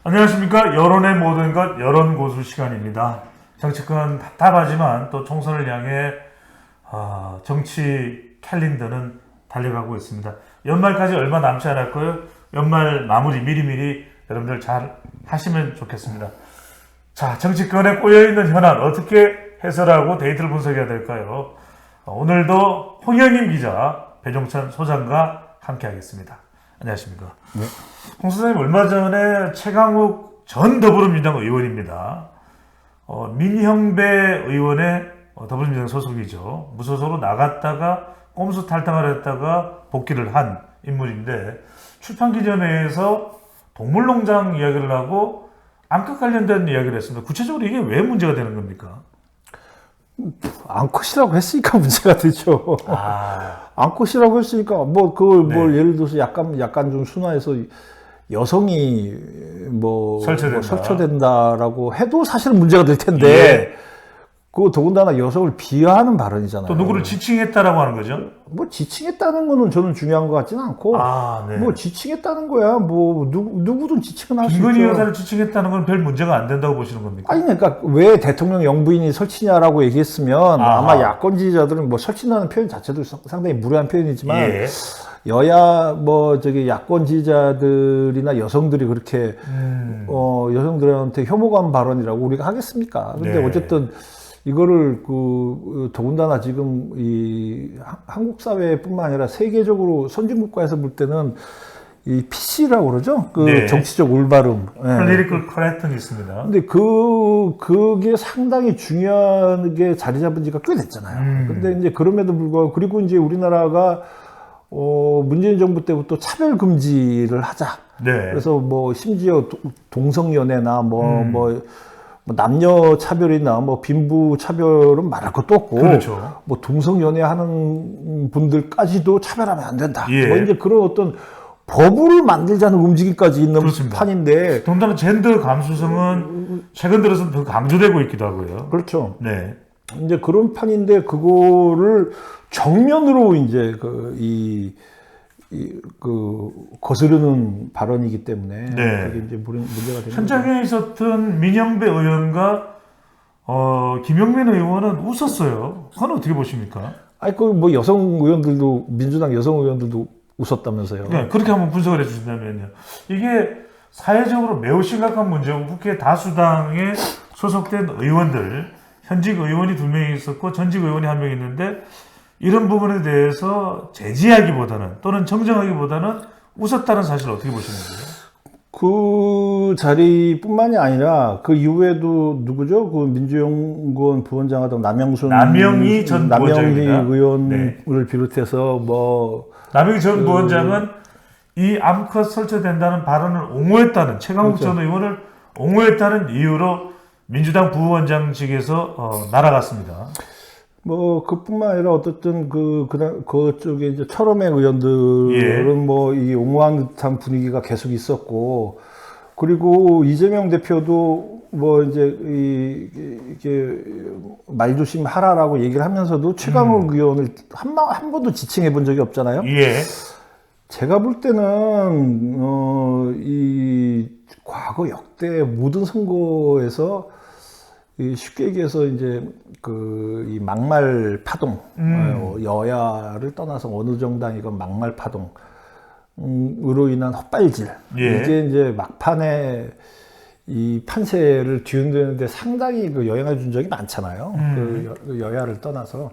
안녕하십니까. 여론의 모든 것 여론고수 시간입니다. 정치권 답답하지만 또 총선을 향해 정치 캘린더는 달려가고 있습니다. 연말까지 얼마 남지 않았고요. 연말 마무리 미리미리 여러분들 잘 하시면 좋겠습니다. 자, 정치권에 꼬여있는 현안 어떻게 해설하고 데이터를 분석해야 될까요? 오늘도 홍영임 기자, 배종찬 소장과 함께 하겠습니다. 안녕하십니까. 네. 홍 선생님, 얼마 전에 최강욱 전 더불어민주당 의원입니다. 민형배 의원의 더불어민주당 소속이죠. 무소속으로 나갔다가 꼼수 탈당을 했다가 복귀를 한 인물인데, 출판기자회에서 동물농장 이야기를 하고 암컷 관련된 이야기를 했습니다. 구체적으로 이게 왜 문제가 되는 겁니까? 암컷이라고 했으니까 문제가 되죠. 암컷이라고 했으니까 예를 들어서 약간 좀 순화해서 여성이 설쳐된다라고 해도 사실은 문제가 될 텐데, 예. 그거 더군다나 여성을 비하하는 발언이잖아요. 또 누구를 지칭했다라고 하는 거죠? 지칭했다는 거는 저는 중요한 것 같지는 않고, 네. 지칭했다는 거야. 누구든 지칭은 할 수 있죠. 김건희 여사를 지칭했다는 건 별 문제가 안 된다고 보시는 겁니까? 아니, 그러니까 왜 대통령 영부인이 설치냐라고 얘기했으면 아마 야권 지지자들은 설친다는 표현 자체도 상당히 무례한 표현이지만, 예. 여야 야권 지지자들이나 여성들이 그렇게 여성들한테 혐오감 발언이라고 우리가 하겠습니까? 근데 네. 어쨌든 이거를 더군다나 지금 이 한국 사회뿐만 아니라 세계적으로 선진국가에서 볼 때는 이 PC라고 그러죠? 네. 정치적 올바름. Political correctness 있습니다. 근데 그게 상당히 중요하게 자리 잡은 지가 꽤 됐잖아요. 근데 이제 그럼에도 불구하고, 그리고 이제 우리나라가 문재인 정부 때부터 차별 금지를 하자. 네. 그래서 심지어 동성연애나 남녀 차별이나 빈부 차별은 말할 것도 없고, 그렇죠. 동성연애 하는 분들까지도 차별하면 안 된다. 예. 이제 그런 어떤 법을 만들자는 움직임까지 있는 그렇습니다. 판인데. 더군다나 젠더 감수성은 최근 들어서 더 강조되고 있기도 하고요. 그렇죠. 네. 이제 그런 판인데, 그거를 정면으로 이제 거스르는 발언이기 때문에, 네. 그게 이제 문제가 되는 현장에 있었던 민형배 의원과 김용민 의원은 웃었어요. 그건 어떻게 보십니까? 아니, 여성 의원들도, 민주당 여성 의원들도 웃었다면서요. 네, 그렇게 한번 분석을 해주신다면요. 이게 사회적으로 매우 심각한 문제고, 국회 다수당에 소속된 의원들, 현직 의원이 2명이 있었고 전직 의원이 1명 있는데, 이런 부분에 대해서 제지하기보다는, 또는 정정하기보다는 웃었다는 사실을 어떻게 보시는 거예요? 그 자리뿐만이 아니라 그 이후에도 누구죠? 그 민주연구원 부원장하던 남영희 전 부원장입니다. 의원을 비롯해서 남영희 전 부원장은 이 암컷 설치된다는 발언을 옹호했다는, 최강욱 전 의원을 옹호했다는 이유로 민주당 부원장직에서 날아갔습니다. 그뿐만 아니라 어쨌든 그쪽에 이제 철험의 의원들은 이 옹호한 듯한 분위기가 계속 있었고, 그리고 이재명 대표도 이게 말조심하라라고 얘기를 하면서도 최강욱 의원을 한 번도 지칭해 본 적이 없잖아요. 예. 제가 볼 때는 이 과거 역대 모든 선거에서 쉽게 얘기해서 이제 이 막말 파동, 여야를 떠나서 어느 정당이건 막말 파동으로 인한 헛발질, 이게 이제 막판에 이 판세를 뒤흔드는데 상당히 영향을 준 적이 많잖아요. 여야를 떠나서.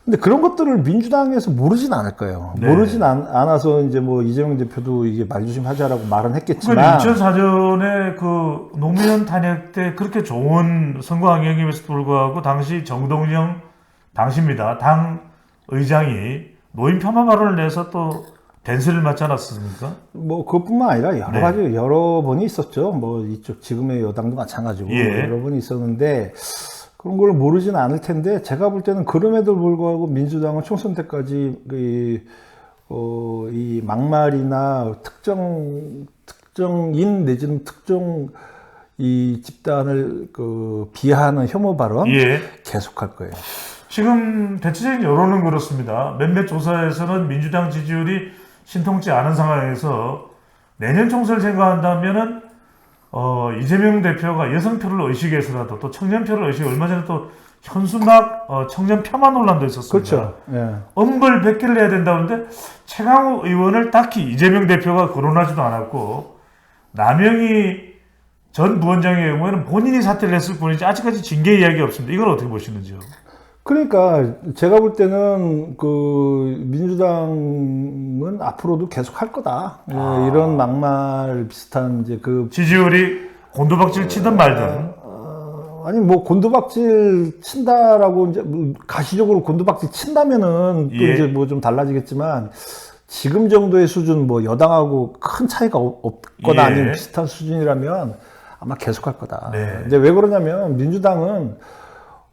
근데 그런 것들을 민주당에서 모르진 않을 거예요. 네. 모르진 않아서 이제 이재명 대표도 이게 말조심하자라고 말은 했겠지만. 2004년에 그 노무현 탄핵 때 그렇게 좋은 선거 환경임에도 불구하고, 당시 정동영, 당시입니다, 당 의장이 노인 폄하 발언을 내서 또 댄스를 맞지 않았습니까? 그것뿐만 아니라 여러 가지, 여러 번이 있었죠. 이쪽 지금의 여당도 마찬가지고 여러 번이 있었는데, 그런 걸 모르지는 않을 텐데, 제가 볼 때는 그럼에도 불구하고 민주당은 총선 때까지 이 막말이나 특정인 내지는 특정 이 집단을 비하하는 혐오 발언 계속할 거예요. 지금 대체적인 여론은 그렇습니다. 몇몇 조사에서는 민주당 지지율이 신통치 않은 상황에서 내년 총선을 생각한다면은 이재명 대표가 여성표를 의식해서라도 또 청년표를 의식해 얼마 전에 또 현수막 청년 폄하 논란도 있었습니다. 그렇죠. 예. 엄벌 100개를 내야 된다는데 최강욱 의원을 딱히 이재명 대표가 거론하지도 않았고 남영희 전 부원장의 경우에는 본인이 사퇴를 했을 뿐이지 아직까지 징계 이야기가 없습니다. 이걸 어떻게 보시는지요? 그러니까 제가 볼 때는 그 민주당은 앞으로도 계속 할 거다. 예, 이런 막말 비슷한 이제 그 지지율이 곤두박질 치든 말든 아니 뭐 곤두박질 친다라고 이제 뭐 가시적으로 곤두박질 친다면은 또 예. 이제 뭐 좀 달라지겠지만 지금 정도의 수준 뭐 여당하고 큰 차이가 없거나 예. 아니면 비슷한 수준이라면 아마 계속할 거다. 네. 근데 왜 그러냐면 민주당은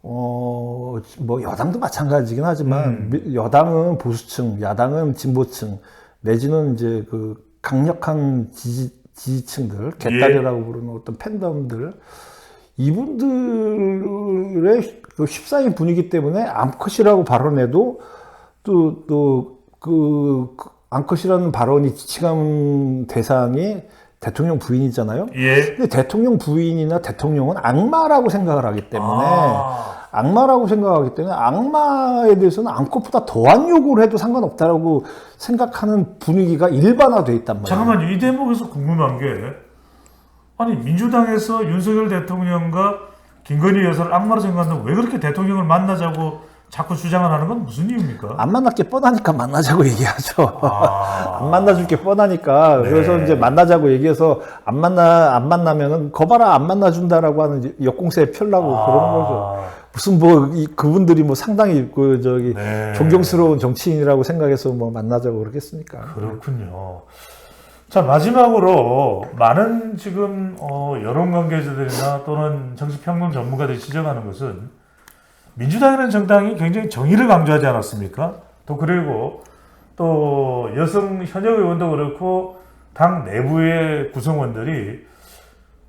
뭐 여당도 마찬가지긴 하지만 여당은 보수층, 야당은 진보층 내지는 이제 그 강력한 지지층들, 개딸이라고 부르는 어떤 팬덤들 이분들의 그 휩싸인 분위기 때문에 암컷이라고 발언해도 그 암컷이라는 발언이 지칭한 대상이 대통령 부인이잖아요. 예. 근데 대통령 부인이나 대통령은 악마라고 생각을 하기 때문에 악마라고 생각하기 때문에 악마에 대해서는 암컷보다 더한 요구를 해도 상관없다라고 생각하는 분위기가 일반화돼 있단 말이에요. 잠깐만요. 이 대목에서 궁금한 게 아니 민주당에서 윤석열 대통령과 김건희 여사를 악마로 생각한다면 왜 그렇게 대통령을 만나자고 자꾸 주장을 하는 건 무슨 이유입니까? 안 만날 게 뻔하니까 만나자고 얘기하죠. 안 만나줄 게 뻔하니까. 네. 그래서 이제 만나자고 얘기해서 안 만나면은 거봐라 안 만나준다라고 하는 역공세에 펴려고 그러는 거죠. 무슨 그분들이 상당히 네. 존경스러운 정치인이라고 생각해서 만나자고 그러겠습니까? 그렇군요. 자, 마지막으로 많은 지금 여론 관계자들이나 또는 정치평론 전문가들이 지적하는 것은 민주당이라는 정당이 굉장히 정의를 강조하지 않았습니까? 또 그리고 또 여성 현역 의원도 그렇고 당 내부의 구성원들이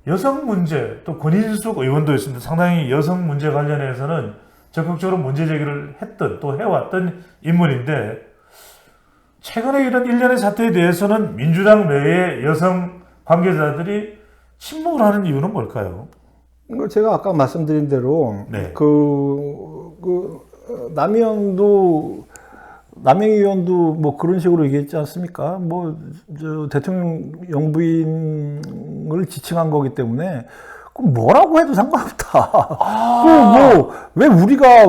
여성 문제 또 권인숙 의원도 있습니다. 상당히 여성 문제 관련해서는 적극적으로 문제 제기를 했던 또 해왔던 인물인데 최근에 이런 일련의 사태에 대해서는 민주당 내의 여성 관계자들이 침묵을 하는 이유는 뭘까요? 제가 아까 말씀드린 대로 네. 남영희 의원도 그런 식으로 얘기했지 않습니까? 대통령 영부인을 지칭한 거기 때문에 그럼 뭐라고 해도 상관없다. 왜 우리가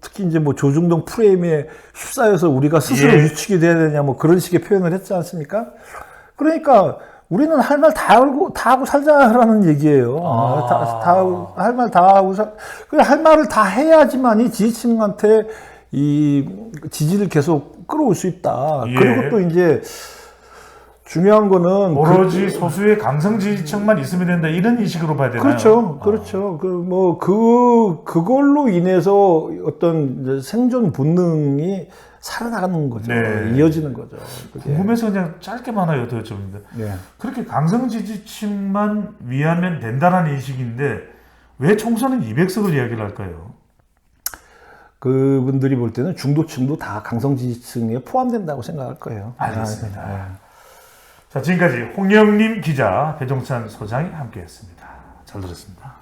특히 이제 조중동 프레임에 휩싸여서 우리가 스스로 예. 유축이 돼야 되냐 그런 식의 표현을 했지 않습니까? 그러니까 우리는 할 말 다 하고 살자라는 얘기예요. 할 말 다 하고 할 말을 다 해야지만이 지지층한테 이 지지를 계속 끌어올 수 있다. 예. 그리고 또 이제 중요한 거는 오로지 소수의 강성 지지층만 있으면 된다 이런 인식으로 봐야 되나요? 그렇죠. 그걸로 인해서 어떤 이제 생존 본능이 살아나가는 거죠. 네. 이어지는 거죠. 궁금해서 그냥 짧게만 하나 여쭤봅니다. 네. 그렇게 강성 지지층만 위하면 된다는 인식인데 왜 총선은 200석을 이야기를 할까요? 그분들이 볼 때는 중도층도 다 강성 지지층에 포함된다고 생각할 거예요. 알겠습니다. 네. 자, 지금까지 홍영림 기자, 배종찬 소장이 함께했습니다. 잘 들었습니다.